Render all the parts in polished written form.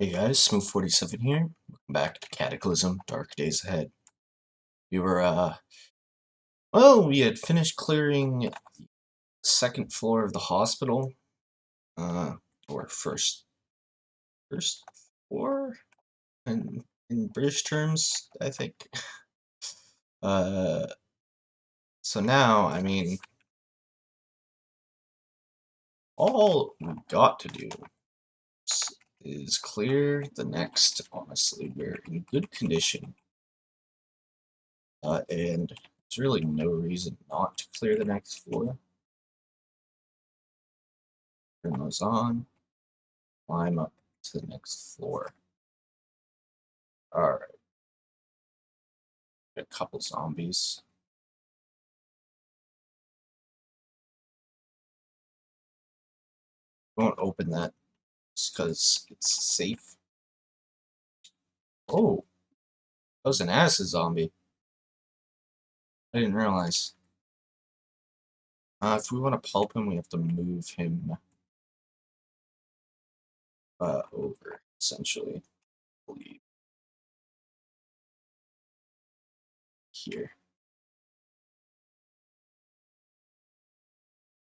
Hey guys, Smooth47 here. Welcome back to Cataclysm, Dark Days Ahead. We were, we had finished clearing the second floor of the hospital, uh, or first floor, in British terms, I think. Uh, so now, all we got to do is clear the next. Honestly, we're in good condition, and there's really no reason not to clear the next floor. Turn those on. Climb up to the next floor. Alright, a couple zombies. Won't open that just because it's safe. Oh, that was an acid zombie. I didn't realize. If we want to pulp him, we have to move him over, essentially. I believe. Here.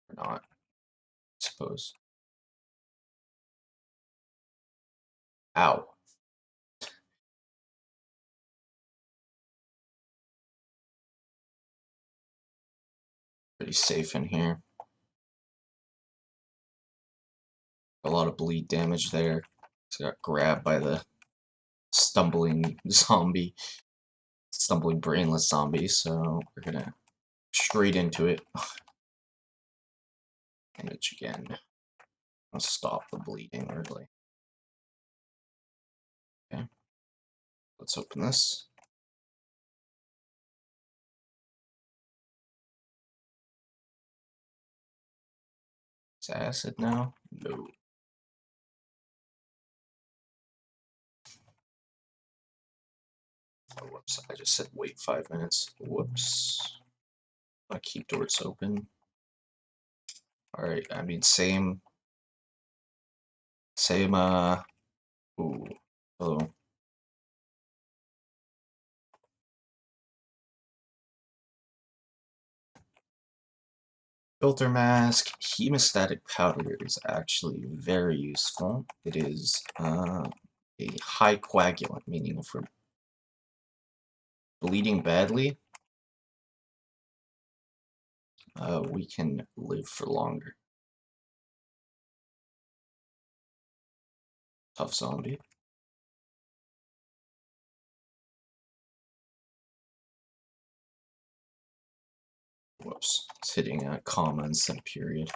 Or not, I suppose. Ow. Pretty safe in here. A lot of bleed damage there. Just got grabbed by the stumbling zombie. Stumbling brainless zombie, so we're gonna straight into it. Damage again. I'll stop the bleeding, really. Okay, let's open this. Is that acid now? No. Oh, whoops, I just said wait 5 minutes. Whoops. I keep doors open. Alright, same, ooh, hello. Filter mask, hemostatic powder is actually very useful. It is, a high coagulant, meaning if we're bleeding badly, we can live for longer. Tough zombie. Whoops, it's hitting a comma instead of period.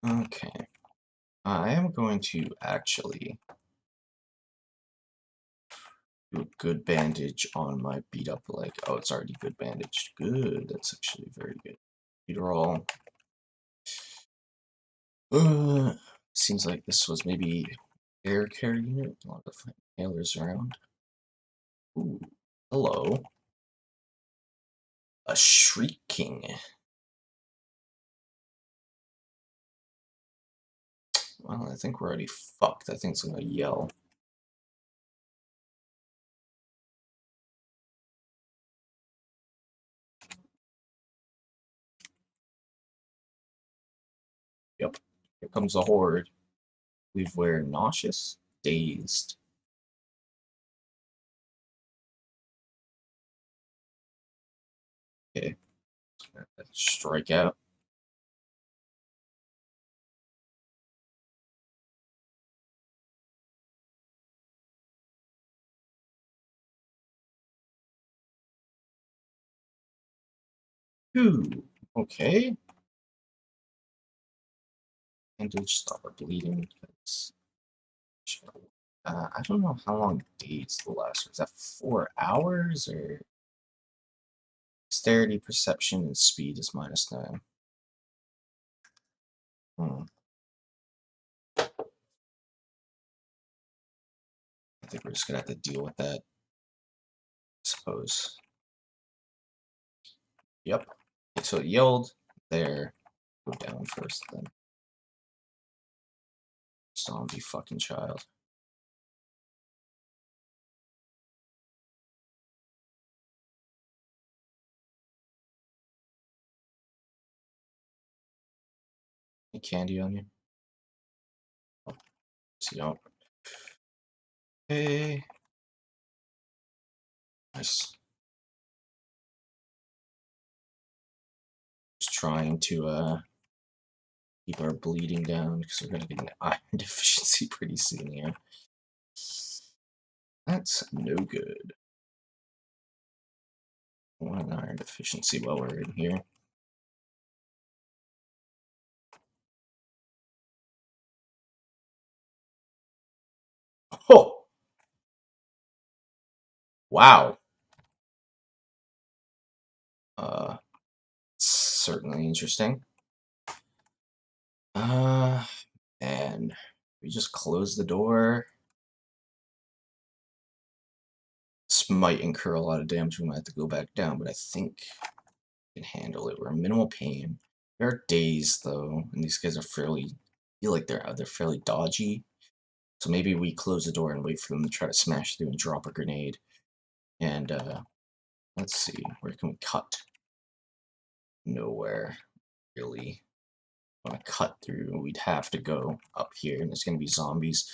Okay, I am going to actually do a good bandage on my beat up leg. Oh, it's already good bandaged. Good, that's actually very good. Peter all. Seems like this was maybe air care unit. A lot of inhalers around. Ooh, hello. A shrieking. Well, I think we're already fucked. That thing's gonna yell. Yep. Here comes a horde. We're nauseous, dazed. Okay. Strike out. Ooh, okay. Bandage, stop our bleeding. I don't know how long days the last. Was that 4 hours or dexterity, perception, and speed is -9. Hmm. I think we're just gonna have to deal with that. I suppose. Yep. Okay, so it yelled there. Go down first then. zombie fucking child. Any candy on you? Oh, so you don't. Hey. Nice. Just trying to keep our bleeding down because we're gonna get an iron deficiency pretty soon here. That's no good. I want an iron deficiency while we're in here. Oh! Wow. Certainly interesting. And we just close the door. This might incur a lot of damage. We might have to go back down, but I think we can handle it. We're in minimal pain. There are days though, and these guys are fairly. I feel like they're fairly dodgy. So maybe we close the door and wait for them to try to smash through and drop a grenade. And let's see, where can we cut? Nowhere, really. Want to cut through? We'd have to go up here, and there's going to be zombies.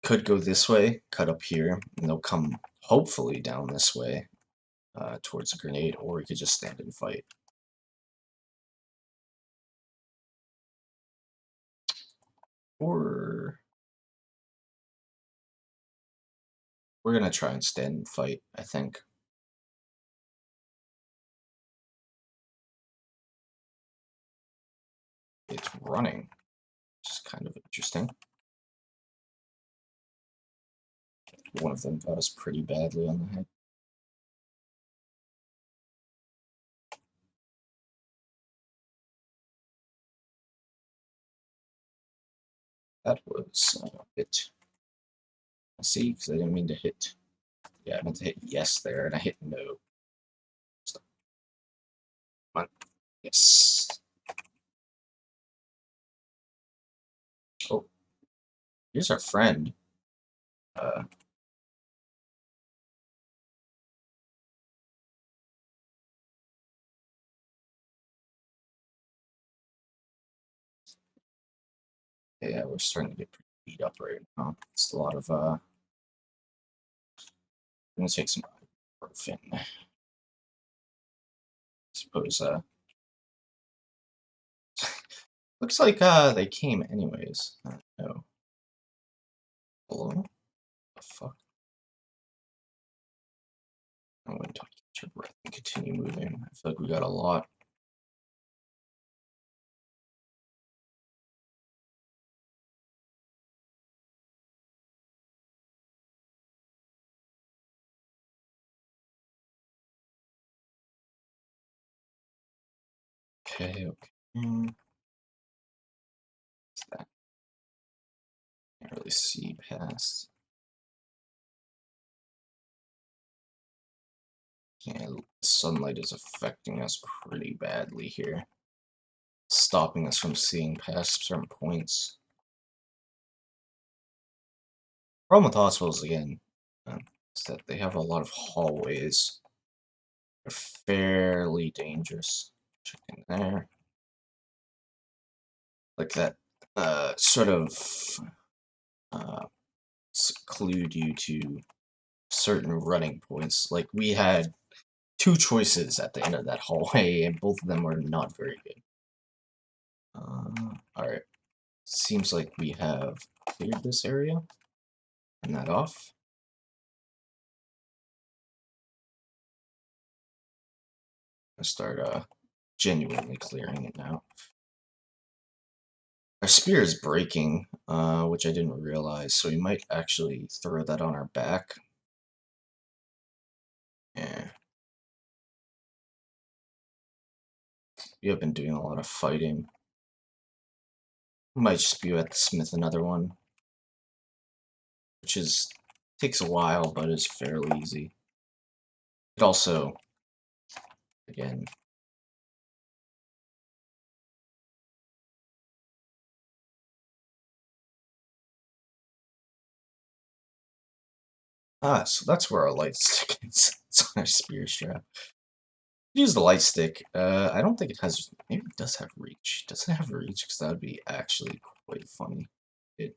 Could go this way, cut up here, and they'll come hopefully down this way towards the grenade, or we could just stand and fight. Or we're gonna try and stand and fight, I think. It's running, which is kind of interesting. One of them got us pretty badly on the head. That was a bit. See, because I didn't mean to hit. Yeah, I meant to hit yes there, and I hit no. Stop. Come on. Yes. Oh, here's our friend. Uh, yeah, we're starting to get pretty beat up right now. It's a lot of I'm gonna take some ibuprofen. I suppose looks like they came anyways. No. Hello? The fuck? I'm going to catch your breath and continue moving. I feel like we got a lot. Okay, okay. What's that? Can't really see past. Yeah, sunlight is affecting us pretty badly here. Stopping us from seeing past certain points. Problem with hospitals, again, is that they have a lot of hallways. They're fairly dangerous. Check in there. Like that sort of seclude you to certain running points. Like we had two choices at the end of that hallway, and both of them were not very good. Alright. Seems like we have cleared this area. Turn that off. Let's start genuinely clearing it now. Our spear is breaking, which I didn't realize, so we might actually throw that on our back. Yeah. We have been doing a lot of fighting. We might just spew at the smith another one, which is takes a while, but is fairly easy. It also, again, Ah, so that's where our light stick is. It's on our spear strap. Use the light stick. I don't think it has. Maybe it does have reach. Does it have reach? Because that would be actually quite funny. It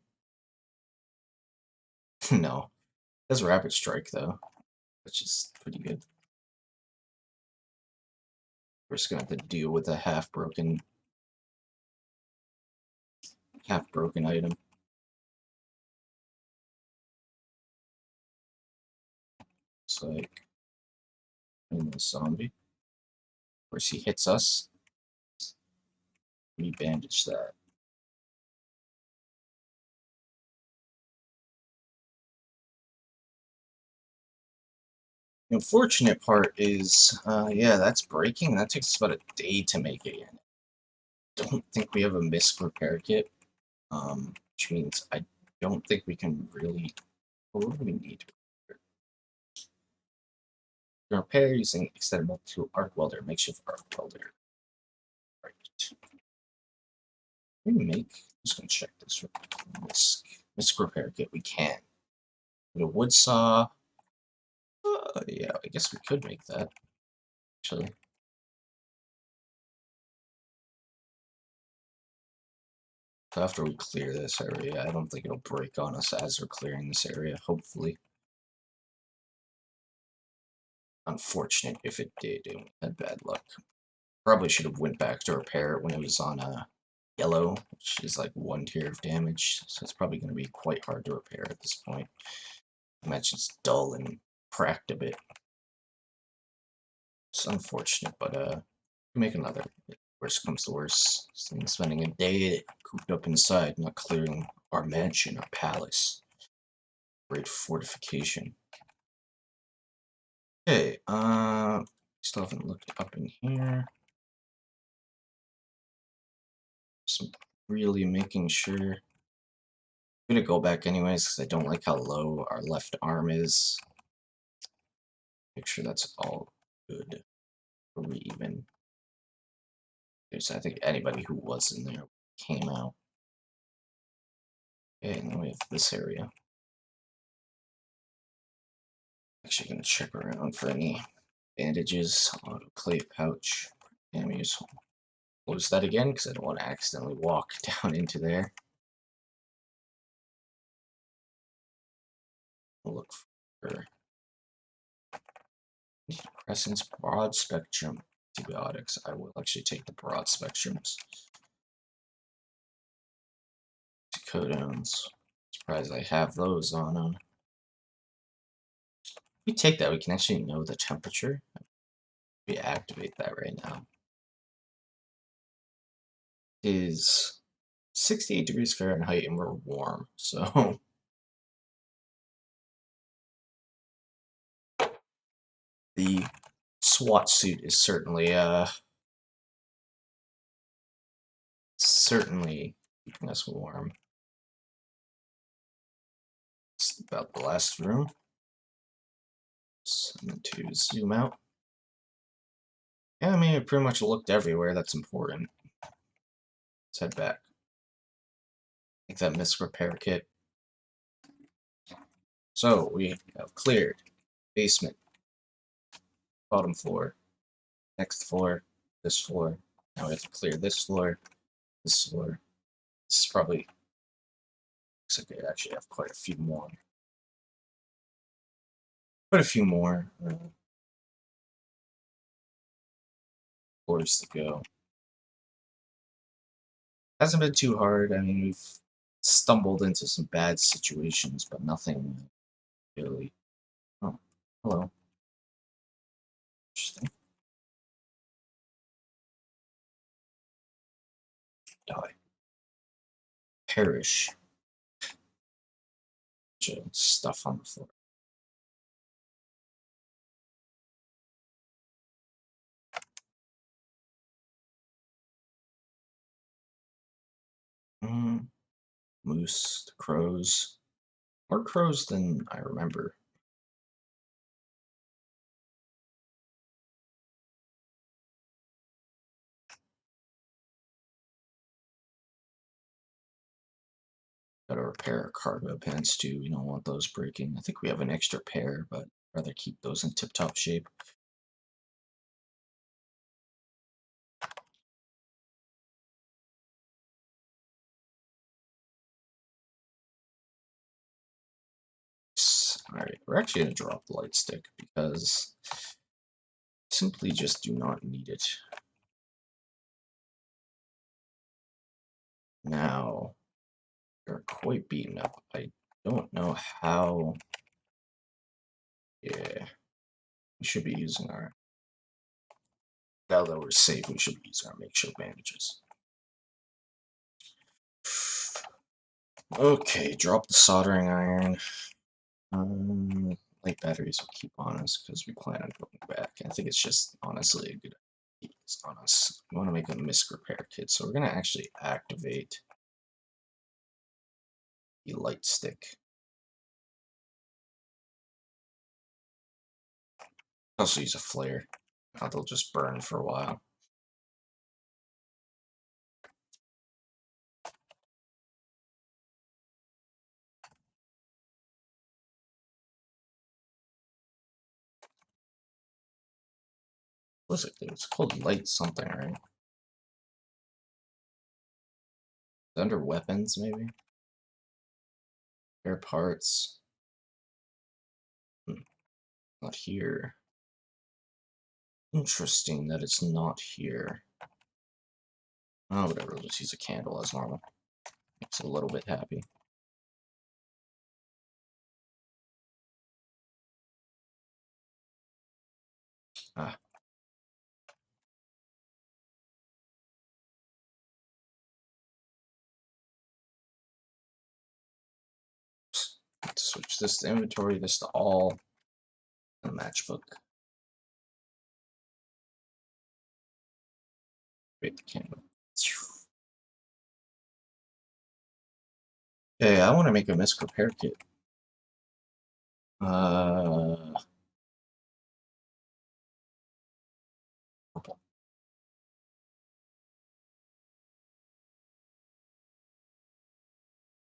no. It has rapid strike though, which is pretty good. We're just gonna have to deal with a half broken item. It's like in the zombie. Of course, he hits us. We bandage that. The unfortunate part is, yeah, that's breaking. That takes us about a day to make it. I don't think we have a misc repair kit, which means I don't think we can really. What do we need to repair using extended multi-tool arc welder, makeshift arc welder. Right. We make. I'm just gonna check this. Misc repair kit. We can. With a wood saw. Yeah, I guess we could make that actually. So after we clear this area, I don't think it'll break on us as we're clearing this area, hopefully. Unfortunate if it did, and we had bad luck. Probably should have went back to repair it when it was on yellow, which is like 1 tier of damage, so it's probably going to be quite hard to repair at this point. Imagine it's dull and cracked a bit. It's unfortunate, but make another. Worst comes to worst, spending a day cooped up inside, not clearing our mansion, our palace. Great fortification. Okay, still haven't looked up in here. Just really making sure. I'm gonna go back anyways because I don't like how low our left arm is. Make sure that's all good. Or we even. There's, I think, anybody who was in there came out. Okay, and then we have this area. Actually, gonna check around for any bandages, autoclave pouch. Enemies. Close that again because I don't want to accidentally walk down into there. We'll look for Crescent's broad spectrum antibiotics. I will actually take the broad spectrums. Codones. Surprised I have those on. If we take that, we can actually know the temperature. We activate that right now. It is 68 degrees Fahrenheit and we're warm, so the SWAT suit is certainly keeping us warm. It's about the last room. So I'm going to zoom out. Yeah, I mean, it pretty much looked everywhere. That's important. Let's head back. Take that misc repair kit. So we have cleared basement, bottom floor, next floor, this floor. Now we have to clear this floor, this floor. This is probably looks like I actually have quite a few more. Quite a few more floors to go. Hasn't been too hard. I mean, we've stumbled into some bad situations, but nothing really. Oh, hello. Interesting. Die. Perish. Stuff on the floor. Moose, the crows. More crows than I remember. Gotta repair our cargo pants too. We don't want those breaking. I think we have an extra pair, but I'd rather keep those in tip-top shape. Alright, we're actually gonna drop the light stick because simply just do not need it. Now, they're quite beaten up. I don't know how. Yeah, we should be using our. Now that we're safe, we should be using our makeshift bandages. Okay, drop the soldering iron. Light batteries will keep on us because we plan on going back. I think it's just honestly a good idea to keep this on us. We want to make a misc repair kit, so we're going to actually activate the light stick. Also use a flare. They'll just burn for a while. What's it? It's called light something, right? Under weapons, maybe? Spare parts. Not here. Interesting that it's not here. Oh, whatever. We'll just use a candle as normal. Makes it a little bit happy. Ah. Let's switch this to inventory, this to all. The matchbook. Wait, the candle. Hey, I want to make a misc repair kit. Purple.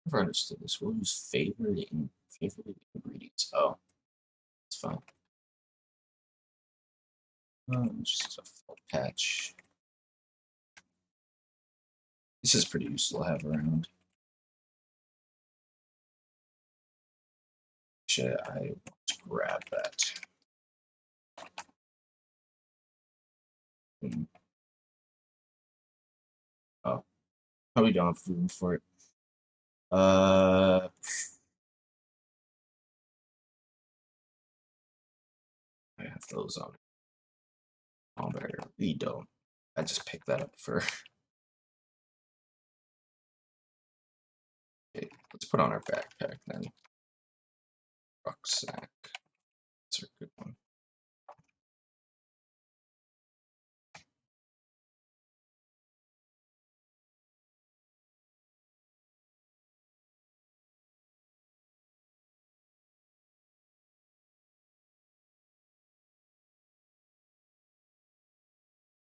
Never understood this. We'll use favorite ingredients. Oh, it's fine. Just a full patch. This is pretty useful to have around. Actually, I want to grab that. Oh, probably don't have room for it. I have those on. Oh, but I really don't. I just picked that up for. Okay, let's put on our backpack then. Rucksack. That's a good one.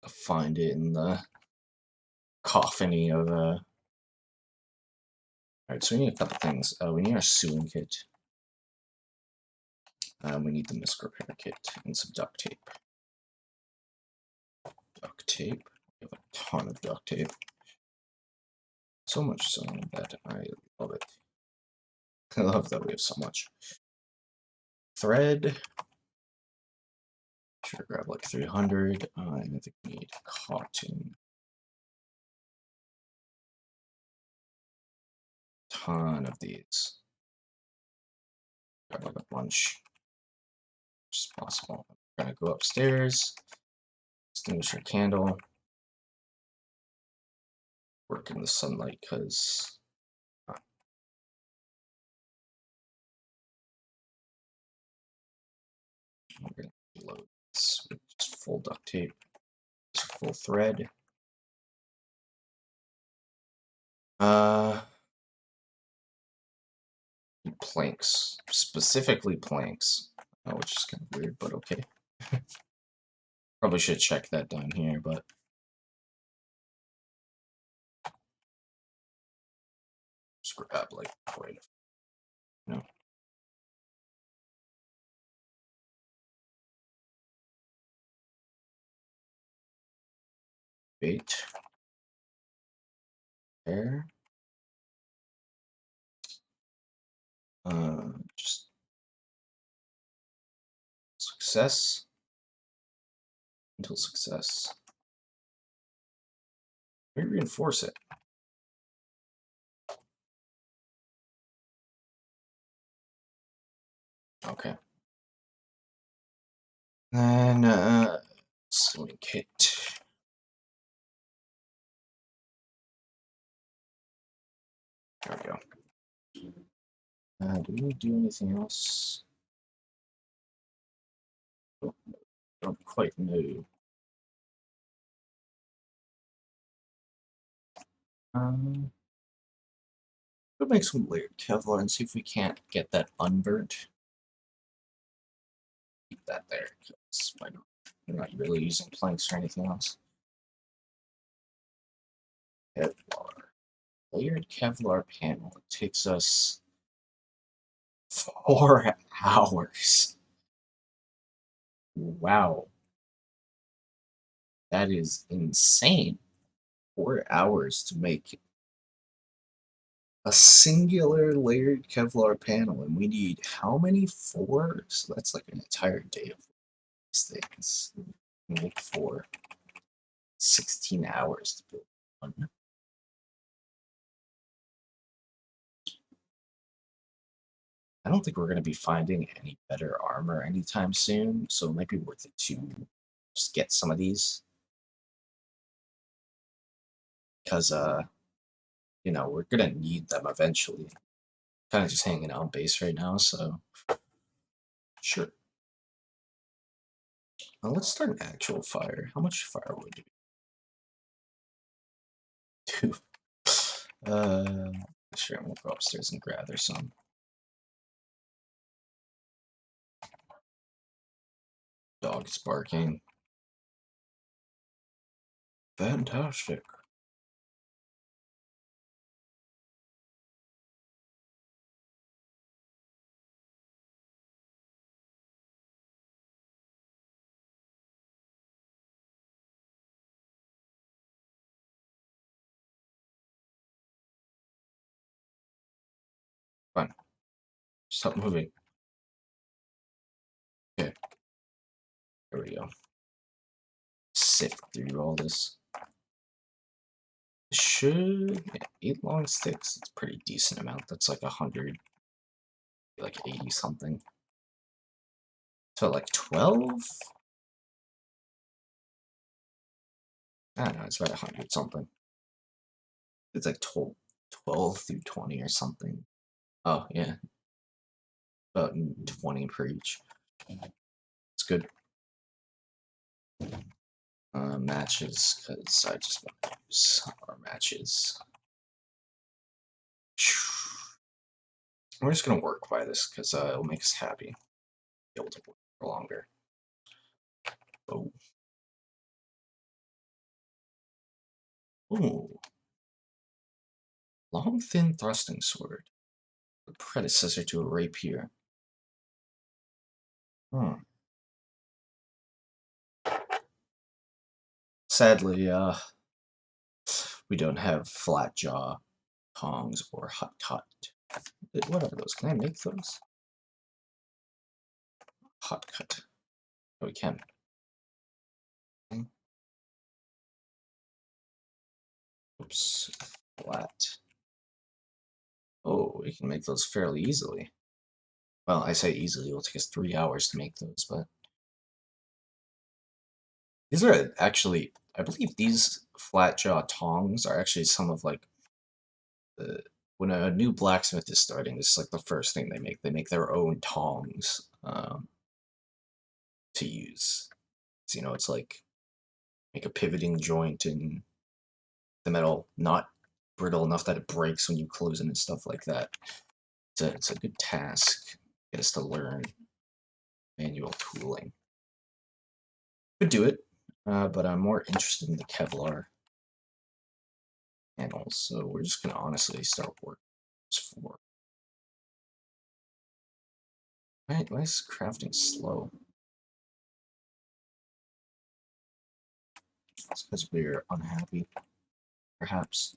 I'll find it in the coffiny of Alright, so we need a couple things. We need our sewing kit. We need the misc repair kit and some duct tape. Duct tape. We have a ton of duct tape. So much so that I love it. I love that we have so much. Thread. Should grab like 300. And I think we need cotton. Ton of these. Grab like a bunch. As possible. We're gonna go upstairs. Extinguish our candle. Work in the sunlight because we're gonna load this with just full duct tape, just full thread. Planks, specifically planks, which is kind of weird, but okay. Probably should check that down here, but Just grab like quite a, you know. Bait. There. Just success until success. Maybe reinforce it. Okay. Then sewing kit. There we go. Do we do anything else? Oh, don't quite know. We'll make some layered Kevlar and see if we can't get that unburnt. Keep that there, because we're not really using planks or anything else. Kevlar. Layered Kevlar panel. It takes us 4 hours. Wow. That is insane. 4 hours to make a singular layered Kevlar panel, and we need how many? 4? So that's like an entire day of these things. Make 4. 16 hours to build one. I don't think we're going to be finding any better armor anytime soon, so it might be worth it to just get some of these. Because, you know, we're going to need them eventually. Kind of just hanging out on base right now, so sure. Now let's start an actual fire. How much firewood do we do? Sure, we'll go upstairs and gather some. Dog is barking. Fantastic. Fine. Stop moving. Okay. There we go. Sift through all this. Should, yeah, 8 long sticks. It's a pretty decent amount. That's like 100, like 80 something. So like 12? I don't know, it's about 100 something. It's like 12 through 20 or something. Oh, yeah. About 20 per each. It's good. Matches, because I just want to use our matches. We're just going to work by this, because it'll make us happy. Be able to work for longer. Oh. Ooh. Long, thin thrusting sword. The predecessor to a rapier. Hmm. Sadly, we don't have flat jaw tongs or hot cut. What are those? Can I make those? Hot cut. Oh, we can. Oops. Flat. Oh, we can make those fairly easily. Well, I say easily. It'll take us 3 hours to make those, but these are actually, I believe these flat jaw tongs are actually some of like the, when a new blacksmith is starting, this is like the first thing they make. They make their own tongs to use. So, you know, it's like make a pivoting joint in the metal, not brittle enough that it breaks when you close it and stuff like that. It's a good task. Get us to learn manual tooling. Could do it, but I'm more interested in the Kevlar panels, so we're just gonna honestly start work. It's 4. Why is crafting slow? It's because we're unhappy, perhaps.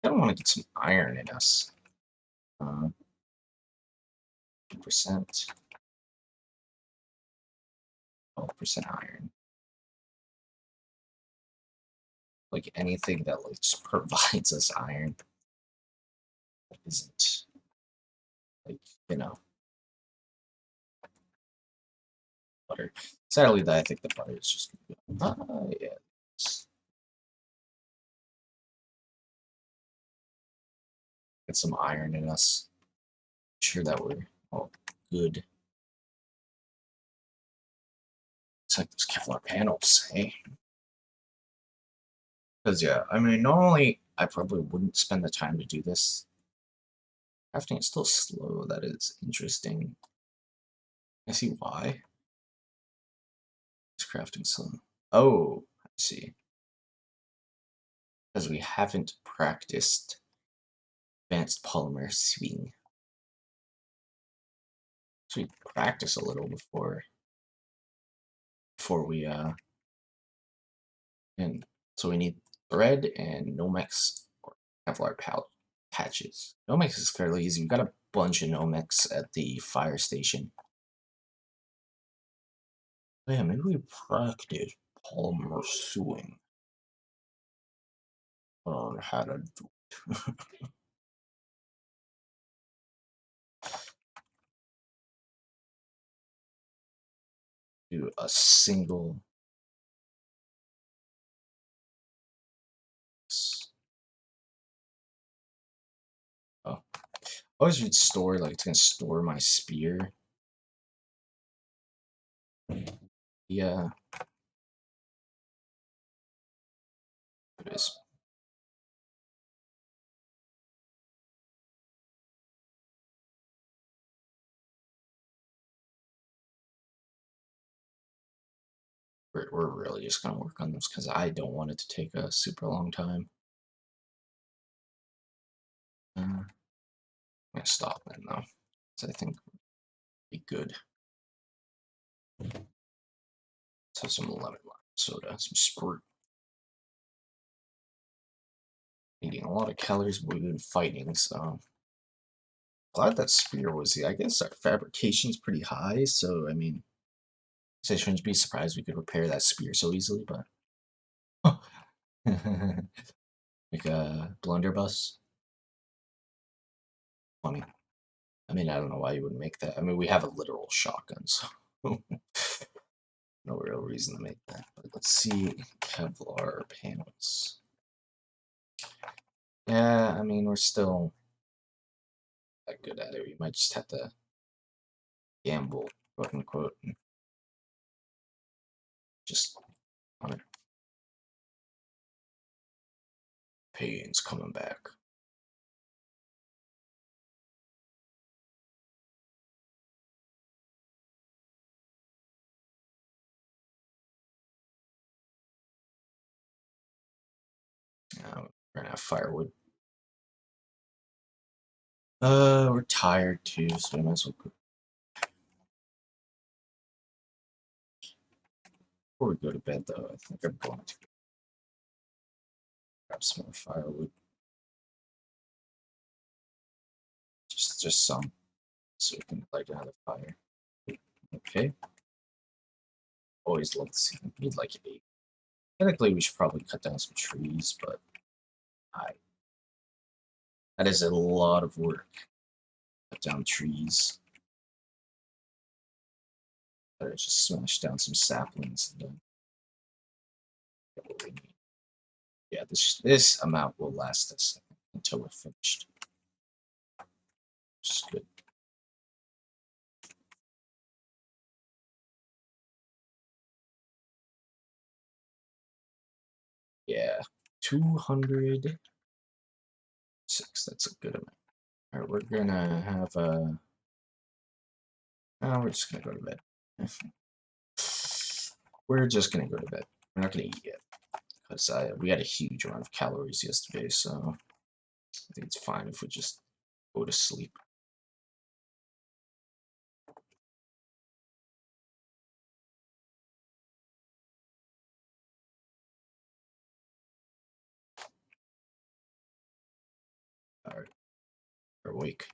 I don't want to get some iron in us. 2%, 12% iron. Like anything that like just provides us iron that isn't like, you know, butter. Sadly, I think the butter is just gonna go. Yeah. Get some iron in us. Sure that we're all good. It's like those Kevlar panels, hey? Because yeah, I mean, normally I probably wouldn't spend the time to do this. Crafting is still slow. That is interesting. I see why. It's crafting slow. Oh, I see. Because we haven't practiced advanced polymer swing. So we practice a little before we and so we need thread and Nomex or Kevlar patches. Nomex is fairly easy. We've got a bunch of Nomex at the fire station. Oh, yeah, maybe we practice polymer sewing on how to do it. Do a single. Oh, I always would store like it's gonna store my spear. Yeah, it is. We're really just gonna work on this because I don't want it to take a super long time. I'm gonna stop then though, because I think it'd be good. So some lemon soda, some Sprite. Eating a lot of calories, but we've been fighting, so glad that spear was. I guess our fabrication's pretty high, so I mean, I shouldn't be surprised we could repair that spear so easily, but like a blunderbuss. Funny. I mean, I don't know why you would make that. I mean, we have a literal shotgun, so no real reason to make that. But let's see, Kevlar panels. Yeah, I mean, we're still that good at it. We might just have to gamble, quote unquote, and just on it. Pain's coming back. We're gonna have firewood. We're tired too, so we might as well go. Before we go to bed, though, I think I'm going to grab some more firewood. Just some, so we can light another fire. Okay. Always love to see them. Need like 8. Technically, we should probably cut down some trees, but I that is a lot of work. Cut down trees. Better just smash down some saplings and then get what we need. Yeah, this amount will last us until we're finished. Which is good. Yeah, 206. That's a good amount. All right, we're gonna have a. No, we're just gonna go to bed. We're just gonna go to bed. We're not gonna eat yet because we had a huge amount of calories yesterday, so I think it's fine if we just go to sleep. Alright, we're awake.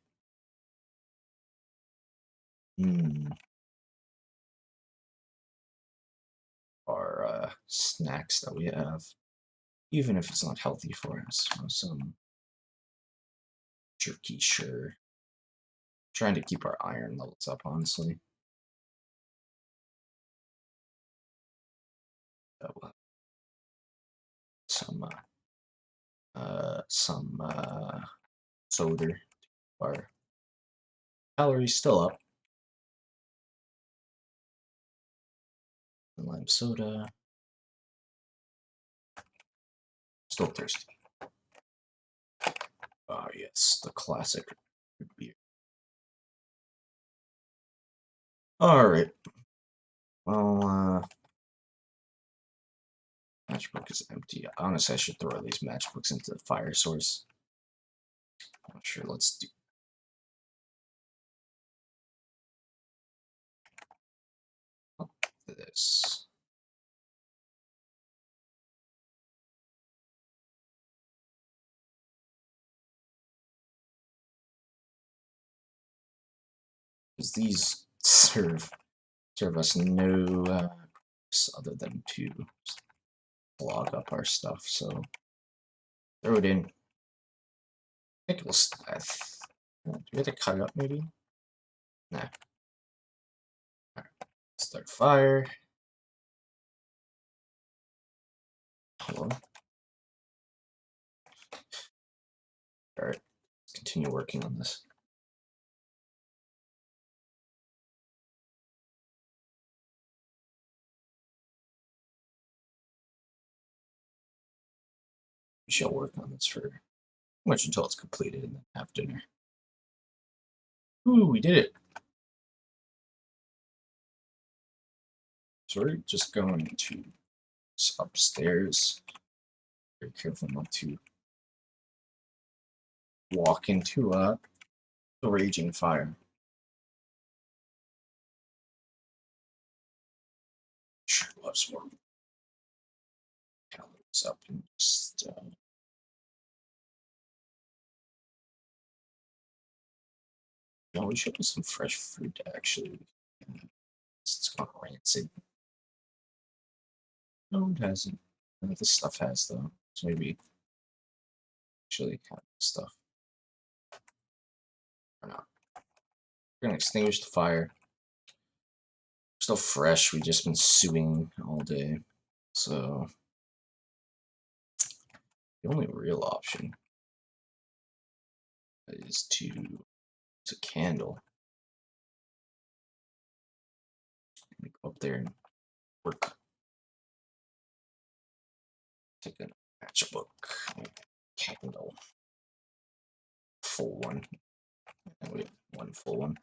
Our snacks that we have, even if it's not healthy for us. Some jerky, sure. Trying to keep our iron levels up, honestly. We'll some soda. Our calories still up. Lime soda. Still thirsty. Ah, yes, the classic beer. Alright. Well, matchbook is empty. Honestly, I should throw these matchbooks into the fire source. Not sure, let's do this. Because these serve us no purpose other than to log up our stuff, so throw it in. I think we'll do we have to cut it up maybe? Nah. Alright. Start fire. Hello. Alright. Let's continue working on this. We shall work on this for pretty much until it's completed and then have dinner. Ooh, we did it. So we're just going to upstairs. Very careful not to walk into the raging fire. Sure, we'll have some more calories up and just no, we should have some fresh fruit actually. It's gone rancid. No, it hasn't. This stuff has though. So maybe actually have stuff or not. We're gonna extinguish the fire. Still fresh. We just been sewing all day, so the only real option is to use a candle. Go up there and work. Take a matchbook, candle, full one, and we have one full one.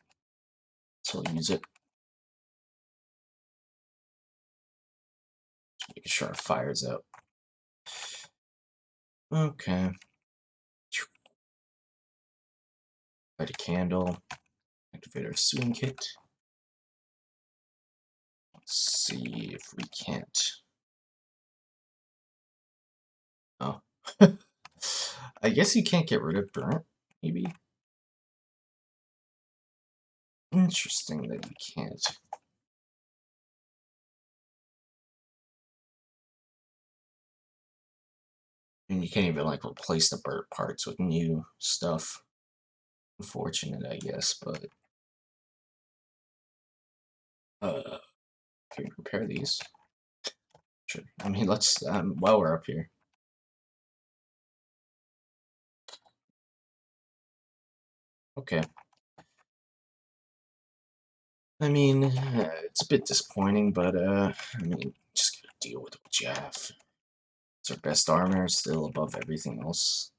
So we'll use it. Just making sure our fire's out. Okay. Light a candle. Activate our sewing kit. Let's see if we can't. Oh. I guess you can't get rid of burnt, maybe? Interesting that you can't. And you can't even like replace the burnt parts with new stuff. Unfortunate, I guess, but can we repair these? Sure. I mean, let's while we're up here. Okay. I mean, it's a bit disappointing, but I mean, just gotta deal with what you have. It's our best armor, still above everything else.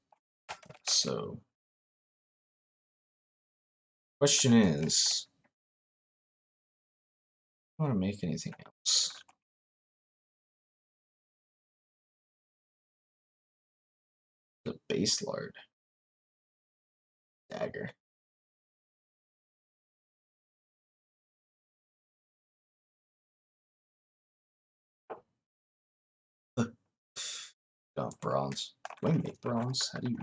So, question is, I want to make anything else. The base lard. Dagger. Oh, bronze. Do I make bronze? How do you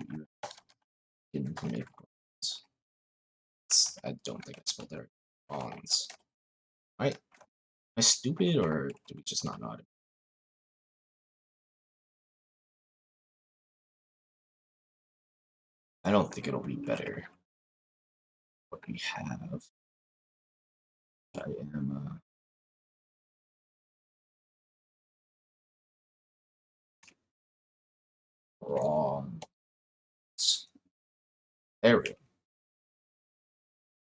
even make bronze? I don't think I spelled that right. Bronze. Am I stupid or do we just not know how to? I don't think it'll be better. What we have. I am bronze. There we go.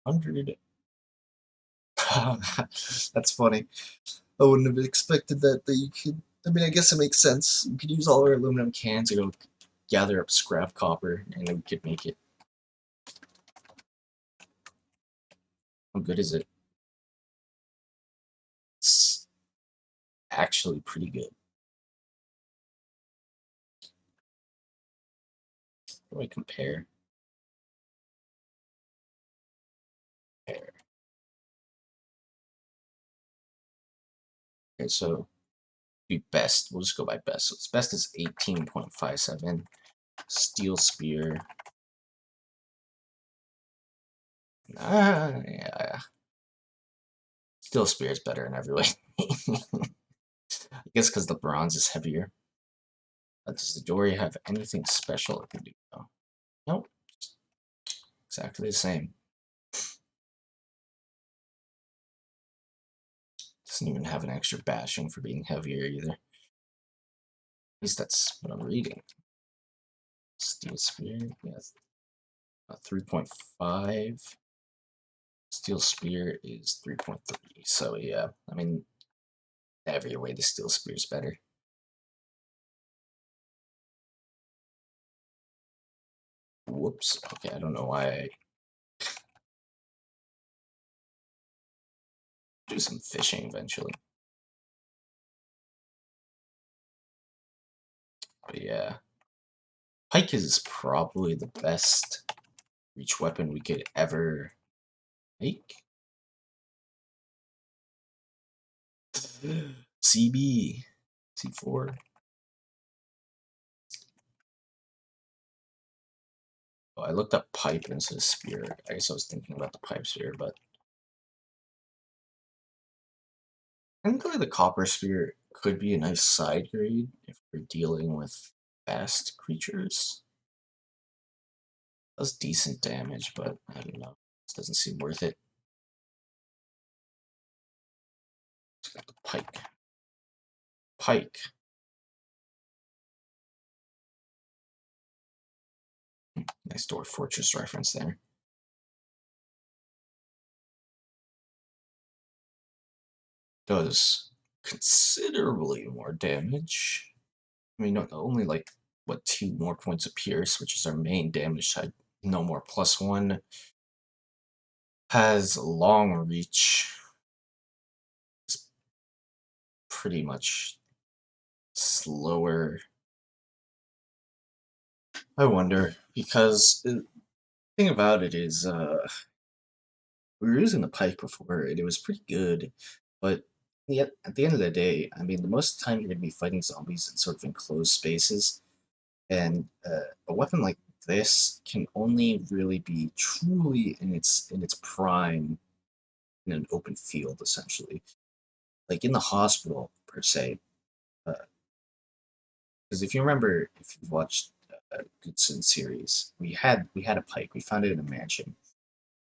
100. That's funny. I wouldn't have expected that you could. I mean, I guess it makes sense. You could use all our aluminum cans to go gather up scrap copper, and then we could make it. How good is it? It's actually pretty good. How do I compare? Compare. Okay, so be best. We'll just go by best. So its best is 18.57. Steel spear. Yeah. Steel spear is better in every way. I guess because the bronze is heavier. Does the dory have anything special it can do? No. Nope. Exactly the same. Doesn't even have an extra bashing for being heavier either. At least that's what I'm reading. Steel spear, yes, 3.5. Steel spear is 3.3. So yeah, I mean, every way the steel spear is better. Whoops. Okay, I don't know why I do some fishing eventually. But yeah, pike is probably the best reach weapon we could ever make. CB, C4. Oh, I looked up pipe instead of spear. I guess I was thinking about the pipe spear, but technically the copper spear could be a nice side grade if we're dealing with fast creatures. Does decent damage, but I don't know. This doesn't seem worth it. Let's got the pike. Pike. Nice Dwarf Fortress reference there. Does considerably more damage. I mean, only like, what, 2 more points of Pierce, which is our main damage type. No more +1. Has long reach. It's pretty much slower. I wonder, because the thing about it is, we were using the pike before, and it was pretty good, but yet at the end of the day, I mean, the most of the time you're going to be fighting zombies in sort of enclosed spaces, and a weapon like this can only really be truly in its prime in an open field, essentially, like in the hospital per se. Because if you remember, if you've watched Goodson series, we had a pike. We found it in a mansion.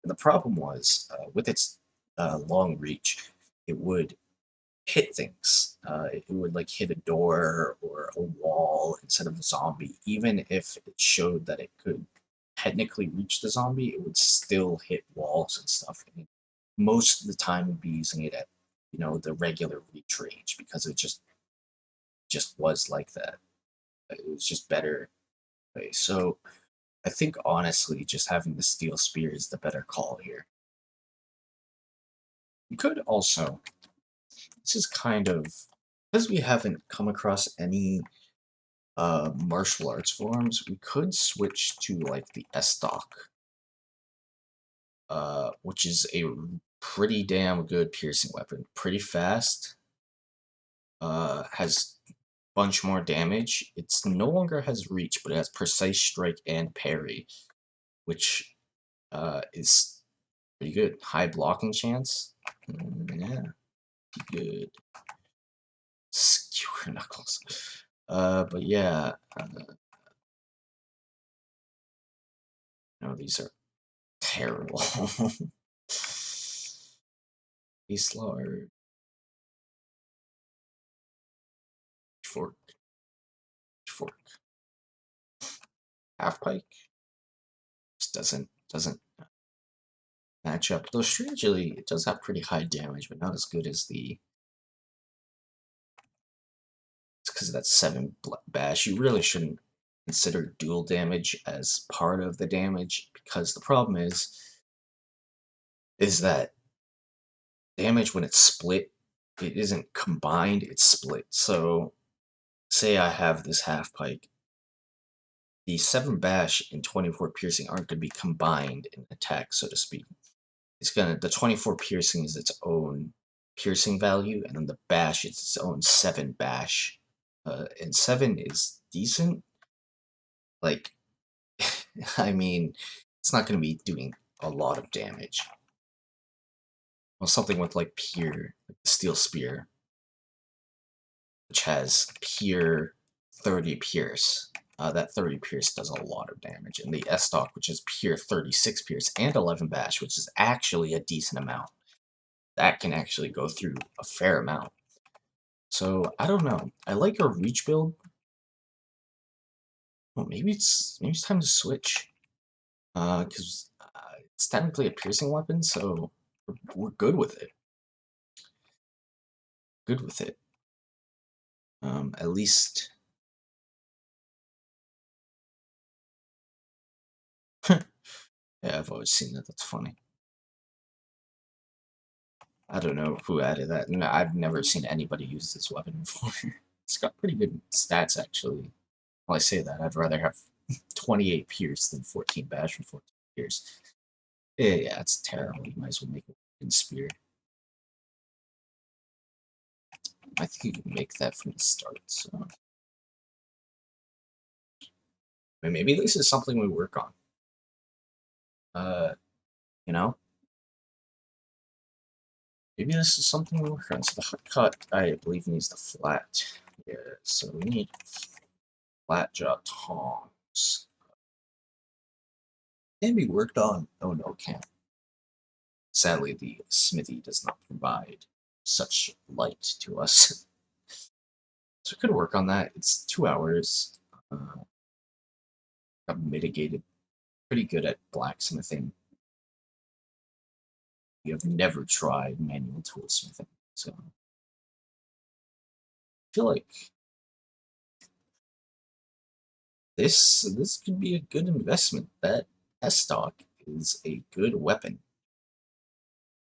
And the problem was with its long reach, it would hit things. It would like hit a door or a wall instead of a zombie. Even if it showed that it could technically reach the zombie, it would still hit walls and stuff. And most of the time, we'd be using it at the regular reach range because it just was like that. It was just better. Okay, so I think honestly, just having the steel spear is the better call here. You could also, this is kind of, because we haven't come across any martial arts forms, we could switch to like the S stock. which is a pretty damn good piercing weapon. Pretty fast. Has bunch more damage. It's no longer has reach, but it has precise strike and parry, which is pretty good. High blocking chance. Yeah, good. Skewer knuckles. But yeah, no, these are terrible. These large fork, fork, half pike just doesn't match up. Though strangely, it does have pretty high damage, but not as good as the. It's because of that 7 bash. You really shouldn't consider dual damage as part of the damage, because the problem is that damage when it's split, it isn't combined, it's split. So say I have this half pike, the 7 bash and 24 piercing aren't going to be combined in attack, so to speak. It's gonna the 24 piercing is its own piercing value, and then the bash is its own 7 bash. And 7 is decent. Like, I mean, it's not going to be doing a lot of damage. Well, something with like pure, like the steel spear, which has pure 30 pierce. That 30 pierce does a lot of damage. And the S-Stock, which is pure 36 pierce and 11 bash, which is actually a decent amount. That can actually go through a fair amount. So, I don't know. I like our reach build. Well, maybe it's time to switch. Because it's technically a piercing weapon, so we're good with it. Good with it. At least. Yeah, I've always seen that. That's funny. I don't know who added that. No, I've never seen anybody use this weapon before. It's got pretty good stats, actually. Well, I say that. I'd rather have 28 pierce than 14 bash and 14 pierce. Yeah, it's terrible. You might as well make a fucking spear. I think you can make that from the start. So maybe this is something we work on. Uh, you know, maybe this is something we work on. So the hot cut, I believe, needs the flat. Yeah, so we need flat jaw tongs. Can be worked on. Oh no, can't. Sadly, the smithy does not provide such light to us. So we could work on that. It's 2 hours. I've mitigated pretty good at blacksmithing. You have never tried manual toolsmithing, so I feel like this could be a good investment. That S-Stock is a good weapon.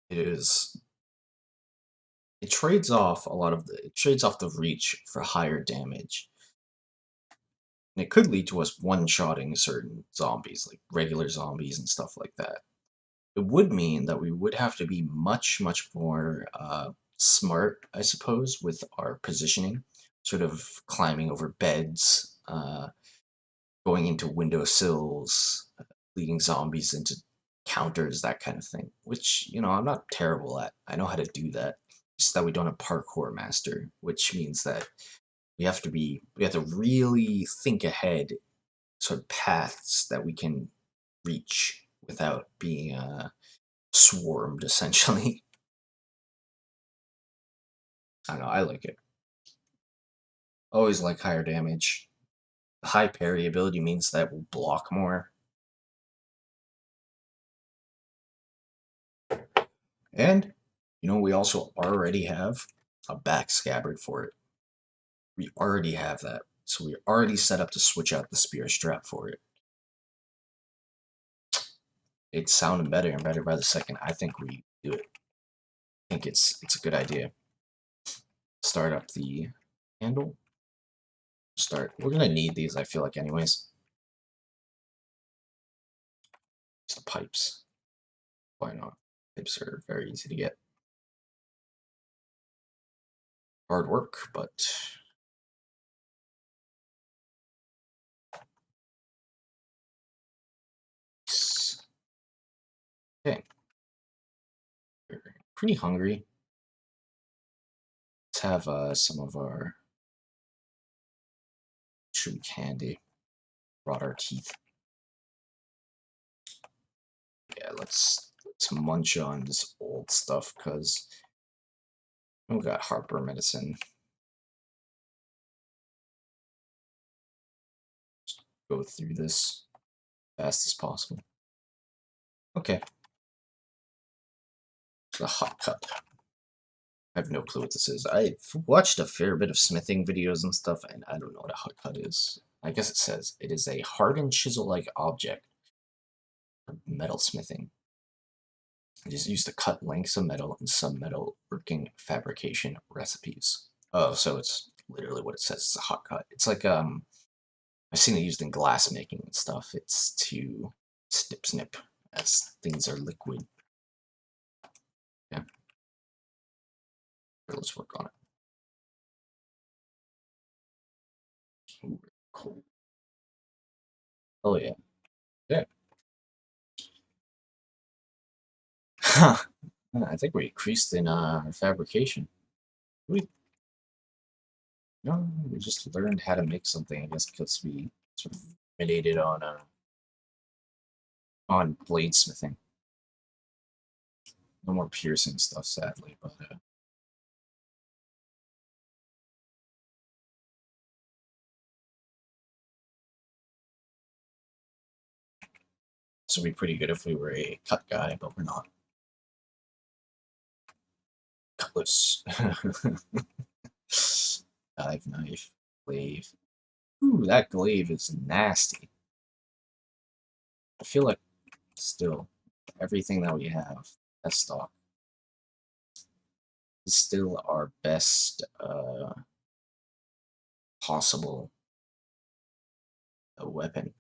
It is. It trades off the reach for higher damage. And it could lead to us one-shotting certain zombies, like regular zombies and stuff like that. It would mean that we would have to be much, much more smart, I suppose, with our positioning, sort of climbing over beds, going into windowsills, leading zombies into counters, that kind of thing, which, I'm not terrible at. I know how to do that. Just that we don't have parkour master, which means that we have to really think ahead, sort of paths that we can reach without being swarmed, essentially. I don't know, I like it. Always like higher damage. High parry ability means that we'll block more. And, we also already have a back scabbard for it. We already have that. So we're already set up to switch out the spear strap for it. It's sounding better and better by the second. I think we do it. I think it's a good idea. Start up the handle. We're gonna need these, I feel like, anyways. Just the pipes. Why not? Tips are very easy to get. Hard work, but okay. We're pretty hungry. Let's have some of our chewy candy. Rot our teeth. Yeah, let's munch on this old stuff because we got heartburn medicine. Go through this fast as possible. Okay. The hot cut. I have no clue what this is. I've watched a fair bit of smithing videos and stuff, and I don't know what a hot cut is. I guess it says it is a hardened chisel-like object for metal smithing. It is used to cut lengths of metal in some metal working fabrication recipes. Oh, so it's literally what it says. It's a hot cut. It's like I've seen it used in glass making and stuff. It's to snip as things are liquid. Yeah. Let's work on it. Ooh, cool. Oh yeah. Yeah. Huh. I think we increased in our fabrication. We no, we just learned how to make something. I guess because we sort of meditated on bladesmithing. No more piercing stuff, sadly, but this would be pretty good if we were a cut guy, but we're not. Cutlass. Dive knife. Glaive. Ooh, that glaive is nasty. I feel like still everything that we have as stock is still our best possible weapon. It's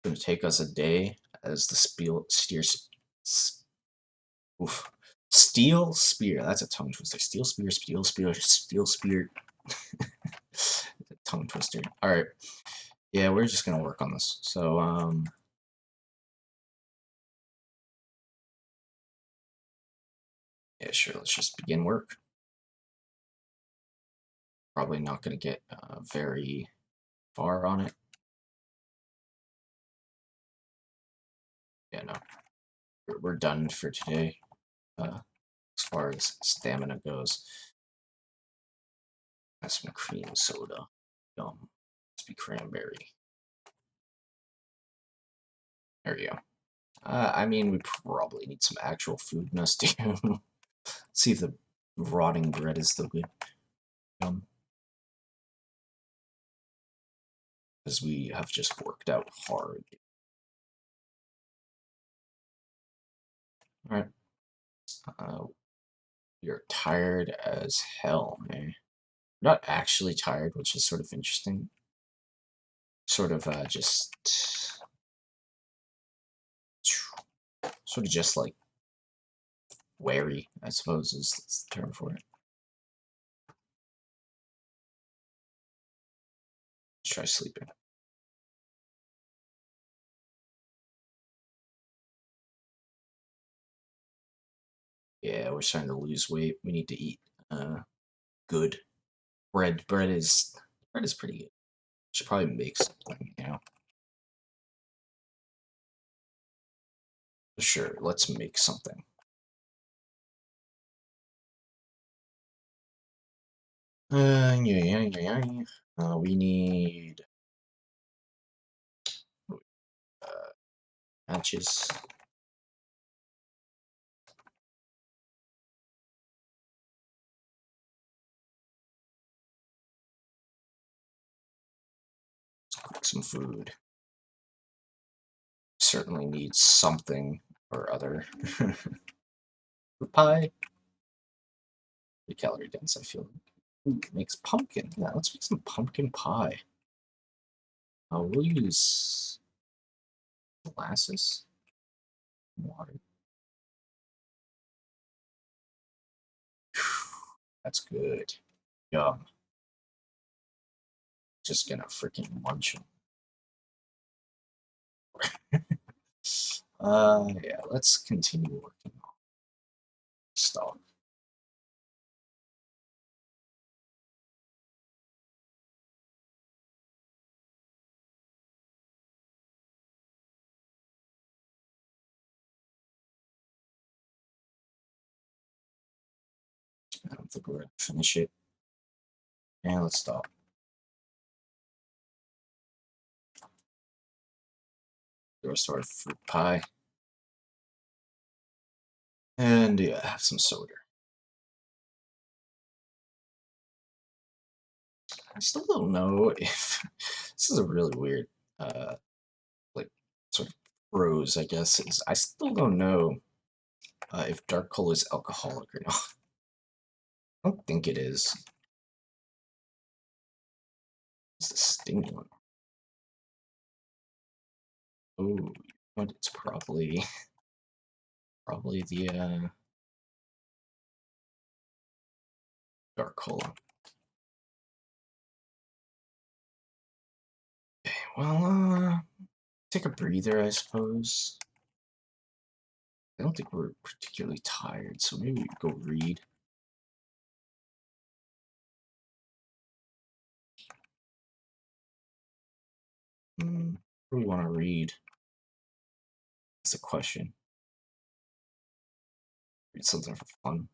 gonna take us a day as the oof. Steel spear. That's a tongue twister. Steel spear, steel spear, steel spear. Tongue twister. All right. Yeah, we're just gonna work on this. So yeah, sure. Let's just begin work. Probably not gonna get very far on it. Yeah, no. We're done for today. As far as stamina goes. That's some cream soda. Yum. Must be cranberry. There you go. I mean, we probably need some actual food in us too. See if the rotting bread is still good. Because we have just worked out hard. Alright. We are tired as hell, man. We're not actually tired, which is sort of interesting. Sort of just like wary, I suppose is the term for it. Let's try sleeping. Yeah, we're starting to lose weight. We need to eat good bread. Bread is pretty good. Should probably make something, you know. Sure, let's make something. We need uh, matches. Let's cook some food. Certainly need something or other. Pie. Pretty calorie dense, I feel like. Ooh, it makes pumpkin. Yeah, let's make some pumpkin pie. We'll use molasses, water. That's good. Yum. Just gonna freaking munch them. Yeah, let's continue working on stock. I don't think we're gonna finish it. And let's stop. The rest of our fruit pie. And yeah, have some soda. I still don't know if this is a really weird, like, sort of pros, I guess. Is I still don't know if dark cola is alcoholic or not. I don't think it is. It's the stimulant. Oh, but it's probably the dark cola. Okay, well, take a breather, I suppose. I don't think we're particularly tired, so maybe we go read. What do we want to read? That's a question. Read something for fun.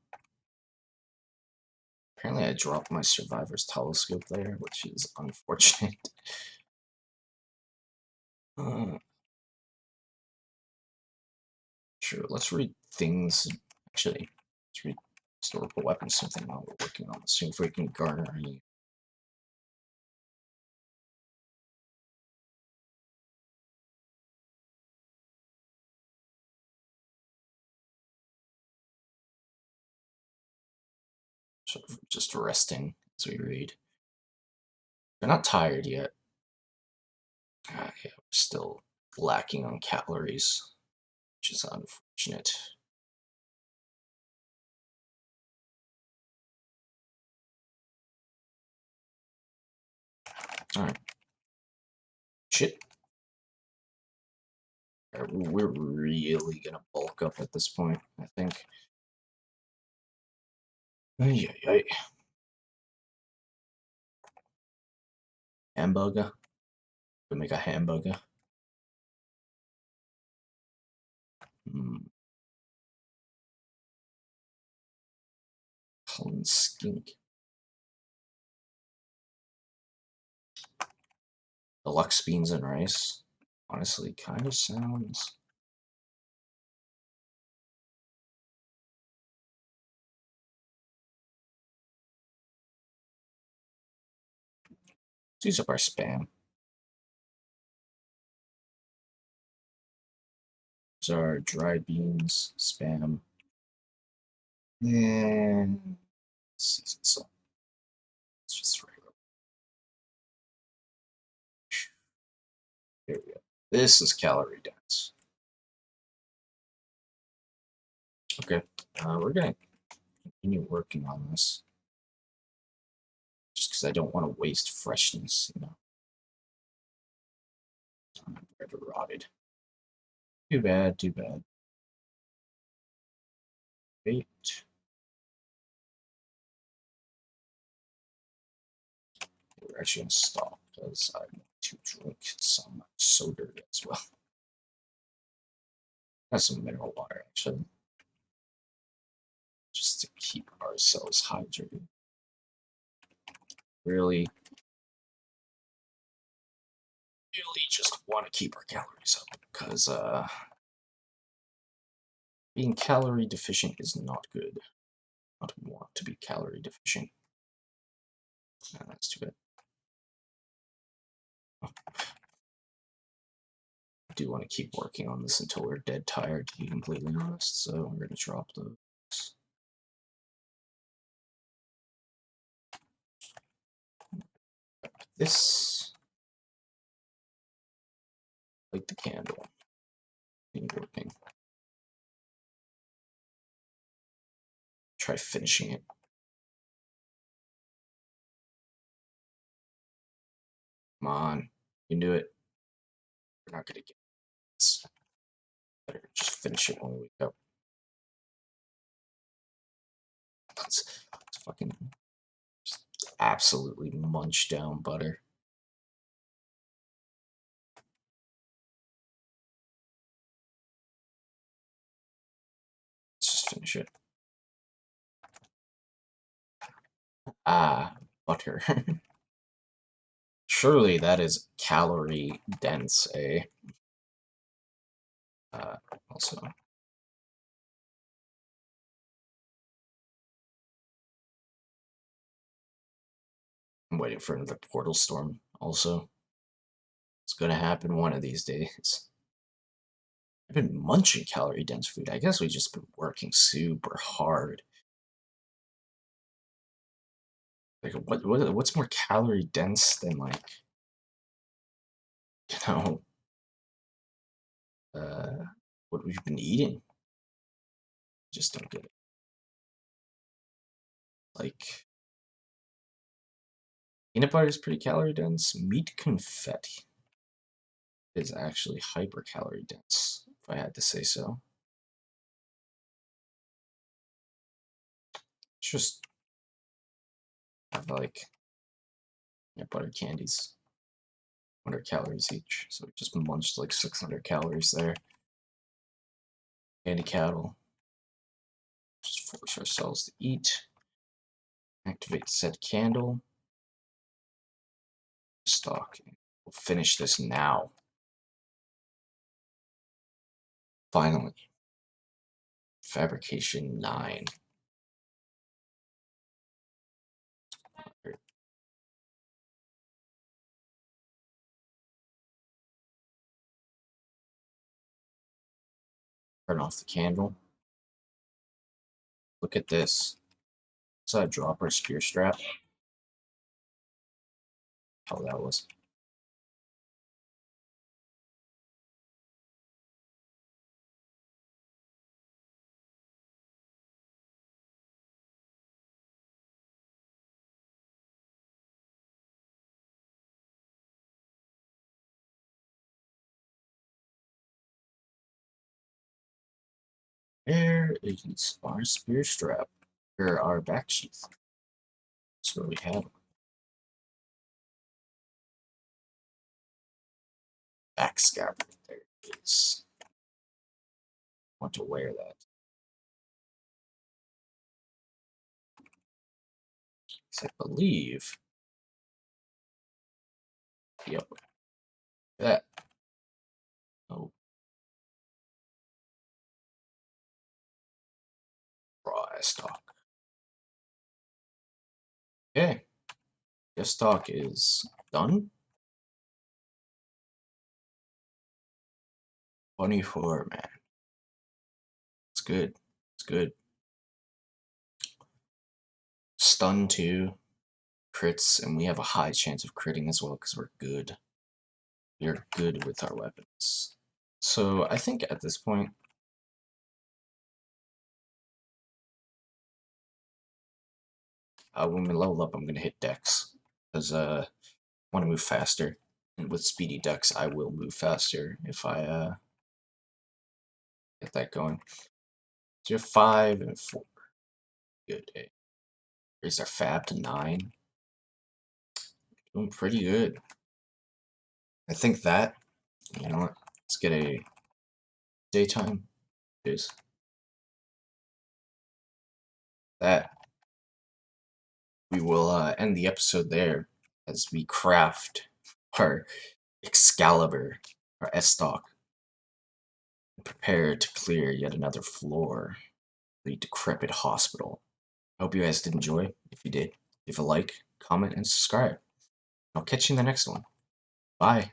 Apparently I dropped my survivor's telescope there, which is unfortunate. Uh, sure, let's read things. Actually, let's read historical weapons, something while we're working on this. See if we can garner any. Sort of just resting as we read. We're not tired yet. Yeah, we're still lacking on calories, which is unfortunate. Alright. Shit. We're really gonna bulk up at this point, I think. Ay, ay, ay. Hamburger. We make a hamburger. Mm, clean skink. Deluxe beans and rice. Honestly, kind of sounds. Let's use up our spam. These are dried beans, spam, and seasoned salt. It's just regular. Here we go. This is calorie dense. Okay, we're gonna continue working on this, just because I don't want to waste freshness. You know, bread rotted. Too bad. Too bad. Wait. We're actually gonna stop because I want to drink some soda as well. That's some mineral water actually, just to keep ourselves hydrated. Really, really just want to keep our calories up because being calorie deficient is not good. Not want to be calorie deficient. That's too bad. I do want to keep working on this until we're dead tired, to be completely honest. So we're gonna drop those. This, like the candle, ain't working. Try finishing it. Come on. You can do it. We're not gonna get this. Better just finish it when we wake up. Let's fucking just absolutely munch down butter. Let's just finish it. Ah, butter. Surely that is calorie dense, eh? Also, I'm waiting for another portal storm. Also, it's gonna happen one of these days. I've been munching calorie dense food. I guess we've just been working super hard. Like, what's more calorie dense than like, you know, uh, what we've been eating? Just don't get it. Like, peanut butter is pretty calorie dense. Meat confetti is actually hyper calorie dense, if I had to say so. It's just have like peanut butter candies, 100 calories each. So we just munched like 600 calories there. Candy cattle. Just force ourselves to eat. Activate said candle. Stock. We'll finish this now. Finally. Fabrication 9. Turn off the candle. Look at this. It's a dropper spear strap. How that was. There is our spear strap. Here our back sheath. That's where we have it. Back scabbard. There it is. I want to wear that. I believe. Yep. That. Oh, raw stock. Okay. This stock is done. 24, man. It's good. It's good. Stun 2. Crits, and we have a high chance of critting as well because we're good. We're good with our weapons. So I think at this point, when we level up, I'm going to hit Dex because I want to move faster. And with Speedy Dex, I will move faster if I get that going. So you're 5 and 4. Good. Raise our Fab to 9. Doing pretty good. I think that, you know what, let's get a daytime. Is that we will end the episode there as we craft our Excalibur, our S-Stock, and prepare to clear yet another floor, the decrepit hospital. I hope you guys did enjoy. If you did, give a like, comment, and subscribe. I'll catch you in the next one. Bye.